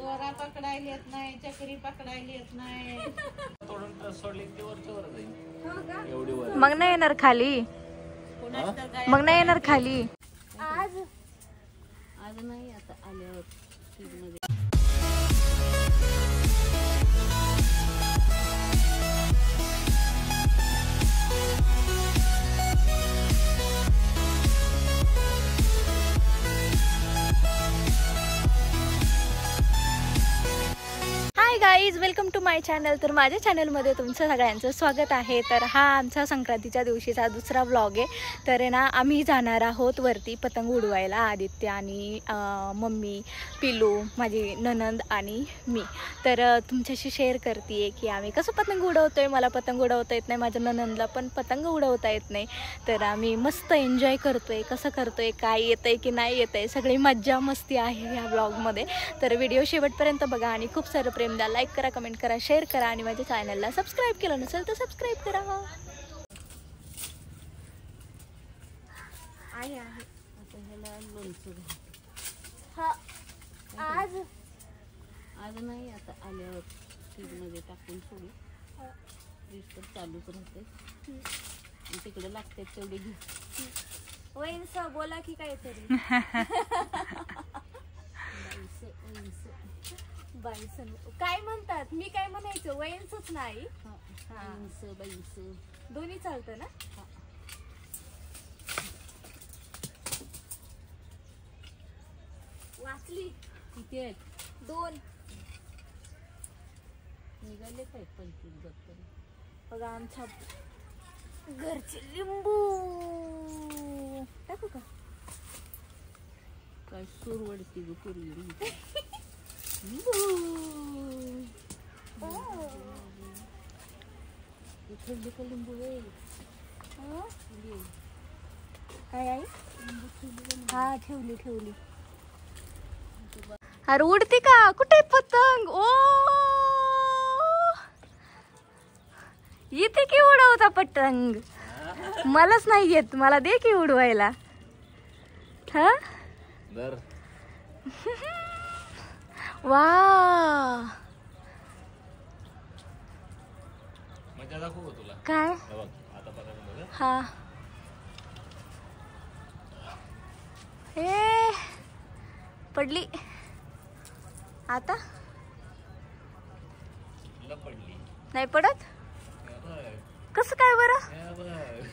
दोरा पकडायला येत नाही, चक्री पकडायला येत नाही. थोडं सोडले की वर जाईल एवढी वर. मग नाही येणार खाली, मग नाही येणार खाली. आज नाही, आता आल्यावर मध्ये. Hi guys, welcome to my channel. तर माझ्या चॅनलमध्ये तुमचं सगळ्यांचं स्वागत आहे. तर हा आमचा संक्रांतीच्या दिवशीचा दुसरा व्लॉग आहे. तर ना आम्ही जाणार आहोत वरती पतंग उडवायला. आदित्य आणि मम्मी, पिलू, माझी ननंद आणि मी. तर तुमच्याशी शेअर करते की आम्ही कसं पतंग उडवतोय. मला पतंग उडवता येत नाही, माझ्या ननंदला पण पतंग उडवता येत नाही. तर आम्ही मस्त एन्जॉय करतोय. कसं करतोय, काय येतंय की नाही येतंय, सगळी मज्जा मस्ती आहे ह्या व्लॉगमध्ये. तर व्हिडिओ शेवटपर्यंत बघा आणि खूप सारं प्रेम द्या. लाईक करा, कमेंट करा, शेअर करा आणि माझ्या चॅनलला सबस्क्राईब केलं नसेल तर सबस्क्राईब करा. आहे आता ह्याला लोणचं आज नाही, आता आल्यावर फ्रीजमध्ये टाकून सोडू. फ्रीज तर चालूच राहते. तिकडे लागते तेवढे घेऊ. वैंस बोला की काहीतरी. काय म्हणतात, मी काय म्हणायचं, वैंसच नाही. दोन्ही चालतं ना. वाचली किती आहेत? 2 निघाले काय 25 दप्तर. बघा आमच्या घरचे लिंबू टाकू का? काय सुरवडती ग पूर्वी. थंडी का लिंबू आहे काय आहे? हा ठेवली. अरे उडती का? कुठे पतंग? ओ येते की उडवता पतंग? मलाच नाही येत, मला दे की उडवायला. हा वा, मजा दाखवू तुला काय? आता पतंग. हा ए पडली आता. पडली नाही पडत. कसं काय बरं?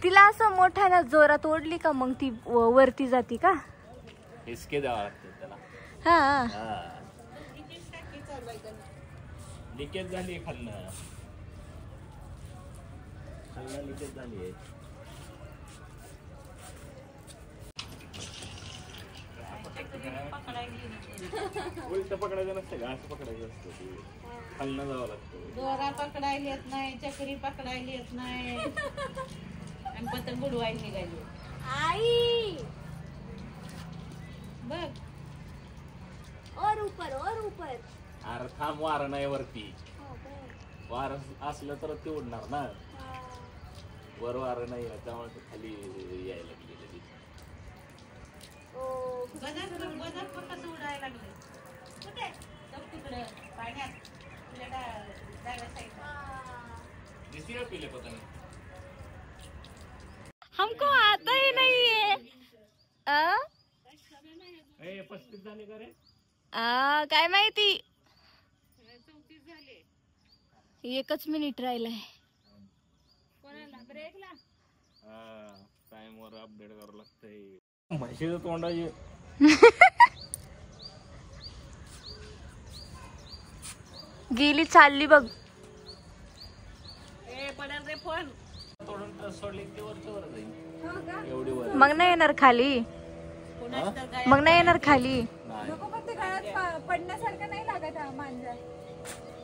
तिला असं मोठ्याला जोरात ओढली का मग ती वरती जाती का? हिसके द्यावा लागते त्याला. हा लिकेज झाली खालनं लिकेज झाली. उलट पकडायचं नसतं का, असं पकडायचं असतं. खालनं जावं लागतं. दोरा पकडायला येत नाही, चक्री पकडायला येत नाही आणि पतंग उडवायला निघाली. आई बघ और ऊपर. अरे थांब, वारं नाही वरती. वारं असलं तर ते उडणार ना. वर वारं नाही, त्यामुळे ते खाली यायला लागले. बदल पण कसं उडायला लागले. कुठे तिकडे पाण्यात डाव्या साईडला दिसली पिले पतंग. हमको आता ही नहीं है. 35 झाले का रे? काय माहिती. 34 झाले. 1 मिनिट राहिलाय. कोणाला ब्रेकला? टाइम वर अपडेट करावं लागतंय. म्हशीचं तोंडाची गेली, चालली बघ. पडेल रे फोन. थोडं सोडले की वर जाईल एवढी वर. मग नाही येणार खाली, मग नाही येणार खाली. पडण्यासारखं नाही लागत हा मांजा.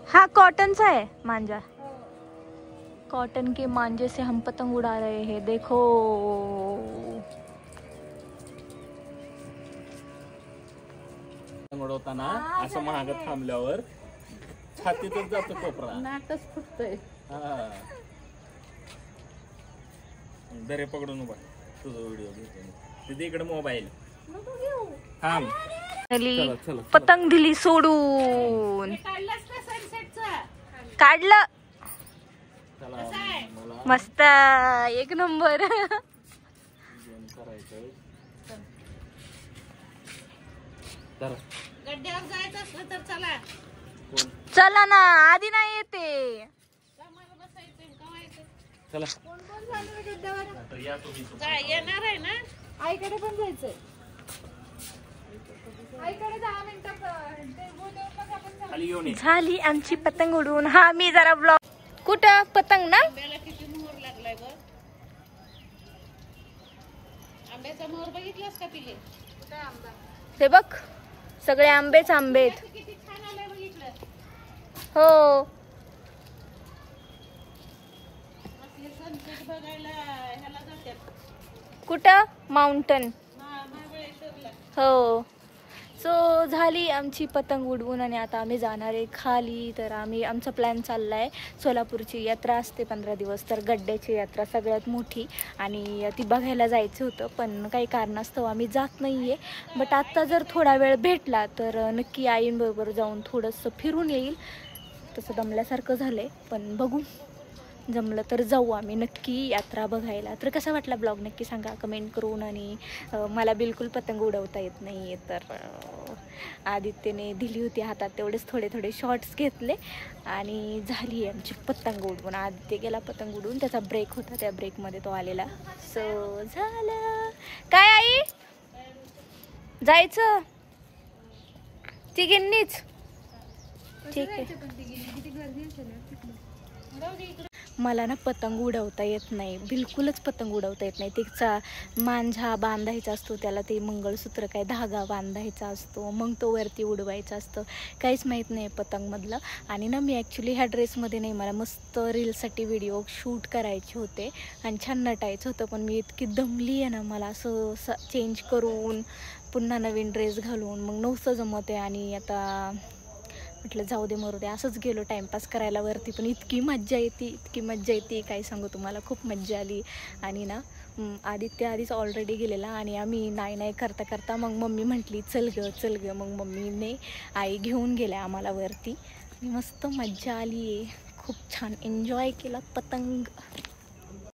हा कॉटनचा है मांजा. कॉटन के मांजे से हम पतंग उड़ा रहे हैं. देखो उडवताना असं महागात थांबल्यावर छातीतच जातो कोपरा. नाकच फुटतंय. दरे पकडून उभा तुझा व्हिडिओ घेतो तिथे. इकडे मोबाईल थांब चला, चला. पतंग दिली सोडून. काढलं. चला मला मस्त एक नंबर. जेवण करायचंय. चला. गड्ड्यावर जायचं असलं तर चला. कोण? चला ना आधी नाही येते. आम्हाला बसायचं का व्हायचं? चला कोण कोण झालं गड्ड्यावर? आता या तुम्ही. येणार आहे ना. आईकडे पण जायचंय. आईकडे 10 मिनिटं खाली घेऊन ये. झाली आमची पतंग उडवून. हा मी जरा ब्लॉग. कुठं पतंग ना? आंब्याला किती मोहर लागलाय बघ. आंब्याचा मोहर बघितलास का पिले? कुठे आंबा? हे बघ सगळे आंबेच आंबेत. किती छान आलाय बघितलं. हो असले सनसेट बघायला ह्याला जातात कुठं माउंटन. महाबळेश्वरला. हो सो झाली आमची पतंग उडवून आणि आता आम्ही जाणार आहे खाली. तर आमचा प्लॅन चालला आहे. सोलापूरची यात्रा असते 15 दिवस, तर गड्ड्याची यात्रा सगळ्यात मोठी आणि ती बघायला जायचं होतं, पण काही कारणास्तव आम्ही जात नाही आहे. बट आत्ता जर थोडा वेळ भेटला तर नक्की आईंबरोबर जाऊन थोडंसं फिरून येईल. तसं दमल्यासारखं झालं आहे, पण बघू जमलं तर जाऊ आम्ही नक्की यात्रा बघायला. तर कसा वाटला ब्लॉग नक्की सांगा कमेंट करून. आणि मला बिलकुल पतंग उडवता येत नाही आहे, तर आदित्यने दिली होती हातात तेवढेच थोडे थोडे शॉर्ट्स घेतले आणि झाली आहे आमची पतंग उडवून. आदित्य गेला पतंग उडवून, त्याचा ब्रेक होता, त्या ब्रेकमध्ये तो आलेला. सो झालं. काय आई जायचं तिघींनीच? ठीक आहे. मला ना पतंग उडवता येत नाही, बिलकुलच पतंग उडवता येत नाही. तिचा मांझा बांधायचा असतो, त्याला ते मंगळसूत्र काय धागा बांधायचा असतो, मग तो वरती उडवायचा असतं. काहीच माहीत नाही पतंगमधलं. आणि ना मी ॲक्च्युली ह्या ड्रेसमध्ये नाही, मला मस्त रीलसाठी व्हिडिओ शूट करायचे होते आणि छान नटायचं होतं, पण मी इतकी दमली आहे ना, मला असं चेंज करून पुन्हा नवीन ड्रेस घालून मग नव्हतं जमत आहे. आणि आता म्हटलं जाऊ दे मरू दे, असंच गेलो टाईमपास करायला वरती. पण इतकी मज्जा येते काय सांगू तुम्हाला, खूप मज्जा आली. आणि ना आदित्य आधीच ऑलरेडी गेलेला आणि आम्ही नाही करता करता मग मम्मी म्हटली चल ग. मग मम्मीने आई घेऊन गेल्या आम्हाला वरती. मस्त मज्जा आली आहे, खूप छान एन्जॉय केला पतंग.